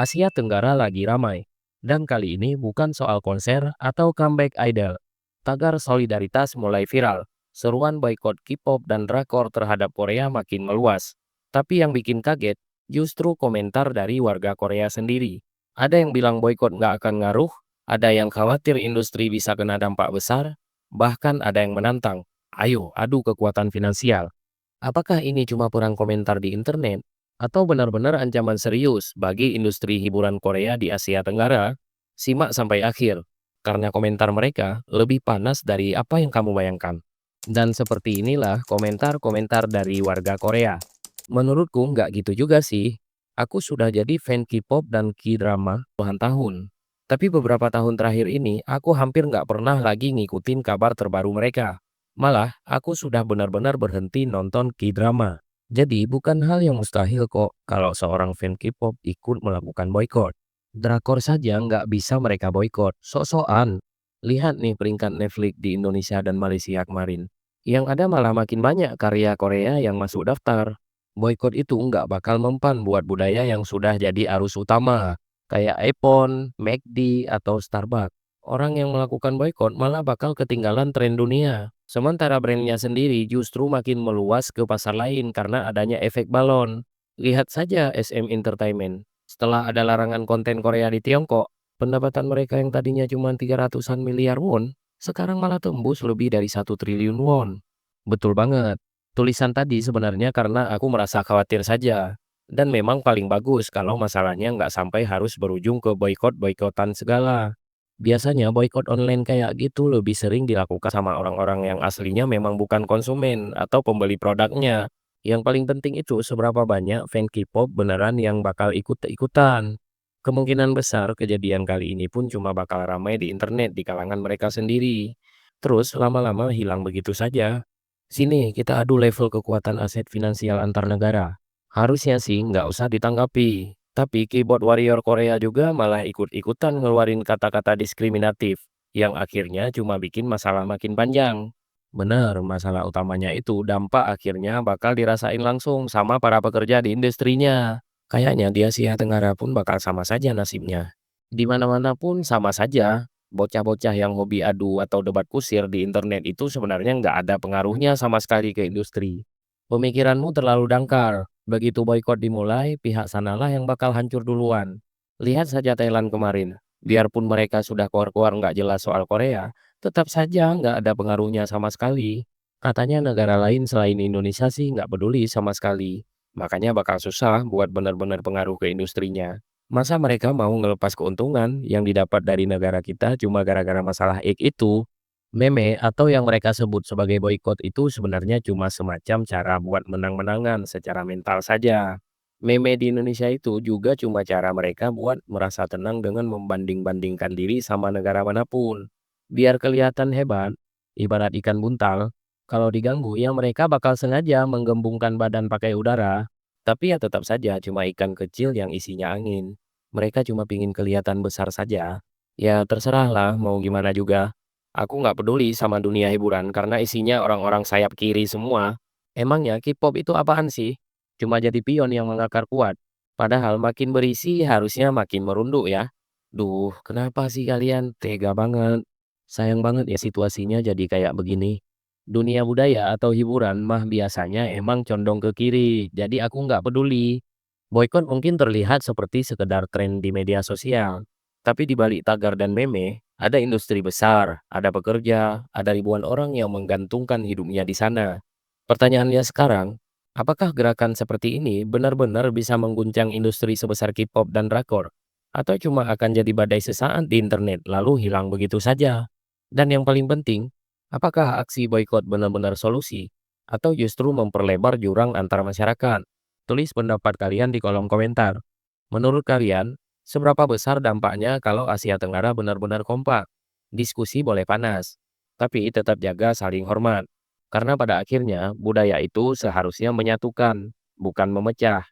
Asia Tenggara lagi ramai. Dan kali ini bukan soal konser atau comeback idol. Tagar solidaritas mulai viral. Seruan boykot K-pop dan drakor terhadap Korea makin meluas. Tapi yang bikin kaget, justru komentar dari warga Korea sendiri. Ada yang bilang boykot nggak akan ngaruh, ada yang khawatir industri bisa kena dampak besar, bahkan ada yang menantang. Ayo, adu kekuatan finansial. Apakah ini cuma perang komentar di internet? Atau benar-benar ancaman serius bagi industri hiburan Korea di Asia Tenggara? Simak sampai akhir, karena komentar mereka lebih panas dari apa yang kamu bayangkan. Dan seperti inilah komentar-komentar dari warga Korea. Menurutku nggak gitu juga sih. Aku sudah jadi fan K-pop dan K-drama puluhan tahun. Tapi beberapa tahun terakhir ini, aku hampir nggak pernah lagi ngikutin kabar terbaru mereka. Malah, aku sudah benar-benar berhenti nonton K-drama. Jadi, bukan hal yang mustahil kok kalau seorang fan K-pop ikut melakukan boykot. Drakor saja nggak bisa mereka boykot, sok-sokan. Lihat nih peringkat Netflix di Indonesia dan Malaysia kemarin. Yang ada malah makin banyak karya Korea yang masuk daftar. Boykot itu nggak bakal mempan buat budaya yang sudah jadi arus utama, kayak iPhone, McD, atau Starbucks. Orang yang melakukan boykot malah bakal ketinggalan tren dunia. Sementara brandnya sendiri justru makin meluas ke pasar lain karena adanya efek balon. Lihat saja SM Entertainment. Setelah ada larangan konten Korea di Tiongkok, pendapatan mereka yang tadinya cuma 300-an miliar won, sekarang malah tembus lebih dari 1 triliun won. Betul banget. Tulisan tadi sebenarnya karena aku merasa khawatir saja. Dan memang paling bagus kalau masalahnya nggak sampai harus berujung ke boykot-boykotan segala. Biasanya boykot online kayak gitu lebih sering dilakukan sama orang-orang yang aslinya memang bukan konsumen atau pembeli produknya. Yang paling penting itu seberapa banyak fan K-pop beneran yang bakal ikut-ikutan. Kemungkinan besar kejadian kali ini pun cuma bakal ramai di internet di kalangan mereka sendiri. Terus lama-lama hilang begitu saja. Sini kita adu level kekuatan aset finansial antar negara. Harusnya sih nggak usah ditanggapi. Tapi keyboard warrior Korea juga malah ikut-ikutan ngeluarin kata-kata diskriminatif. Yang akhirnya cuma bikin masalah makin panjang. Benar, masalah utamanya itu dampak akhirnya bakal dirasain langsung sama para pekerja di industrinya. Kayaknya di Asia Tenggara pun bakal sama saja nasibnya. Di mana-mana pun sama saja. Bocah-bocah yang hobi adu atau debat kusir di internet itu sebenarnya nggak ada pengaruhnya sama sekali ke industri. Pemikiranmu terlalu dangkal. Begitu boykot dimulai, pihak sanalah yang bakal hancur duluan. Lihat saja Thailand kemarin. Biarpun mereka sudah keluar-keluar nggak jelas soal Korea, tetap saja nggak ada pengaruhnya sama sekali. Katanya negara lain selain Indonesia sih nggak peduli sama sekali. Makanya bakal susah buat benar-benar pengaruh ke industrinya. Masa mereka mau ngelepas keuntungan yang didapat dari negara kita cuma gara-gara masalah itu? Meme atau yang mereka sebut sebagai boykot itu sebenarnya cuma semacam cara buat menang-menangan secara mental saja. Meme di Indonesia itu juga cuma cara mereka buat merasa tenang dengan membanding-bandingkan diri sama negara manapun. Biar kelihatan hebat, ibarat ikan buntal, kalau diganggu ya mereka bakal sengaja menggembungkan badan pakai udara. Tapi ya tetap saja cuma ikan kecil yang isinya angin. Mereka cuma pingin kelihatan besar saja. Ya terserahlah mau gimana juga. Aku nggak peduli sama dunia hiburan karena isinya orang-orang sayap kiri semua. Emangnya K-pop itu apaan sih? Cuma jadi pion yang mengakar kuat. Padahal makin berisi harusnya makin merunduk ya. Duh, kenapa sih kalian tega banget? Sayang banget ya situasinya jadi kayak begini. Dunia budaya atau hiburan mah biasanya emang condong ke kiri, jadi aku nggak peduli. Boykot mungkin terlihat seperti sekedar tren di media sosial. Tapi di balik tagar dan meme, ada industri besar, ada pekerja, ada ribuan orang yang menggantungkan hidupnya di sana. Pertanyaannya sekarang, apakah gerakan seperti ini benar-benar bisa mengguncang industri sebesar K-pop dan drakor? Atau cuma akan jadi badai sesaat di internet lalu hilang begitu saja? Dan yang paling penting, apakah aksi boykot benar-benar solusi? Atau justru memperlebar jurang antar masyarakat? Tulis pendapat kalian di kolom komentar. Menurut kalian, seberapa besar dampaknya kalau Asia Tenggara benar-benar kompak? Diskusi boleh panas, tapi tetap jaga saling hormat. Karena pada akhirnya budaya itu seharusnya menyatukan, bukan memecah.